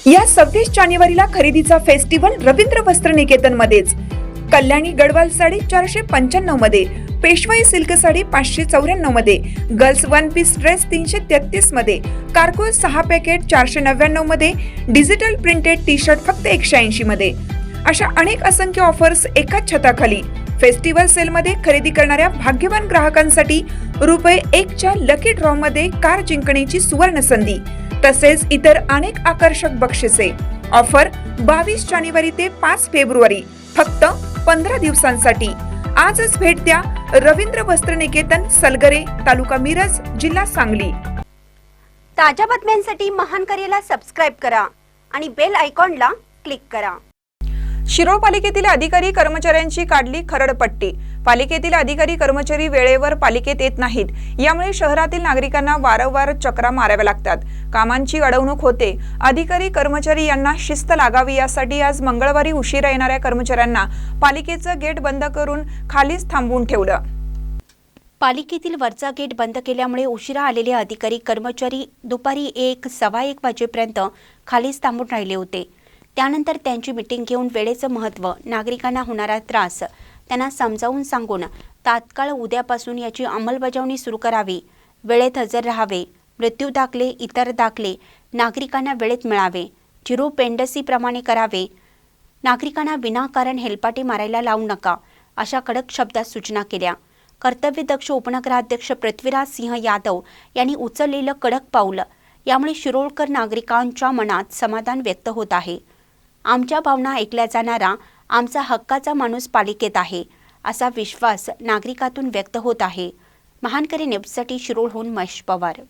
या 26 जानेवारीला खरेदीचा फेस्टिवल रवींद्र वस्त्र निकेतन मध्येच। कल्याणी गडवाल साडी 495 मध्ये, पेशवाई सिल्क साडी 594 मध्ये, गर्ल्स वन पीस ड्रेस 333 मध्ये, कार्गो 6 पॅकेट 499 मध्ये, डिजिटल प्रिंटेड टी शर्ट फक्त 180 मध्ये। अशा अनेक असंख्य ऑफर्स एकाच छताखाली। फेस्टिवल सेल मध्ये खरेदी करणाऱ्या भाग्यवान ग्राहकांसाठी ₹1 च्या लकी ड्रॉ मध्ये कार जिंकण्याची सुवर्ण संधी, तसेच इतर अनेक आकर्षक बक्षिसे। ऑफर 22 जानेवारी ते 5 फेब्रुवारी, फक्त 15 दिवसांसाठी। आजच भेट द्या रवींद्र वस्त्र निकेतन, सलगरे, तालुका मिरज, जिल्हा सांगली। ताज्या बातम्यांसाठी महान करेला सबस्क्राइब करा आणि बेल आयकॉनला क्लिक करा। शिरोळ पालिकेतील अधिकारी कर्मचाऱ्यांची काढली खरडपट्टी। पालिकेतील अधिकारी कर्मचारी वेळेवर पालिकेत येत नाहीत, यामुळे शहरातील नागरिकांना वारंवार चक्रा माराव्या लागतात, कामांची अडवणूक होते। अधिकारी कर्मचारी यांना शिस्त लागावी यासाठी आज मंगळवारी उशिरा येणाऱ्या कर्मचाऱ्यांना पालिकेचं गेट बंद करून खालीच थांबवून ठेवलं। पालिकेतील वरचा गेट बंद केल्यामुळे उशिरा आलेले अधिकारी कर्मचारी दुपारी 1 सव्वा 1 वाजेपर्यंत खालीच थांबून राहिले होते। त्यानंतर त्यांची मीटिंग घेऊन वेळेचं महत्त्व, नागरिकांना होणारा त्रास त्यांना समजावून सांगून तात्काळ उद्यापासून याची अंमलबजावणी सुरू करावी, वेळेत हजर राहावे, मृत्यू दाखले, इतर दाखले नागरिकांना वेळेत मिळावे, झिरो पेंडसीप्रमाणे करावे, नागरिकांना विनाकारण हेलपाटे मारायला लावू नका, अशा कडक शब्दात सूचना केल्या। कर्तव्यदक्ष उपनगराध्यक्ष पृथ्वीराज सिंह यादव यांनी उचललेलं कडक पाऊल, यामुळे शिरोळकर नागरिकांच्या मनात समाधान व्यक्त होत आहे। आमच्या भावना ऐकल्या जाणारा आमचा हक्काचा माणूस पालिकेत आहे, असा विश्वास नागरिकातून व्यक्त होत आहे। महानकरी न्यूजसाठी शिरोळहून महेश पवार।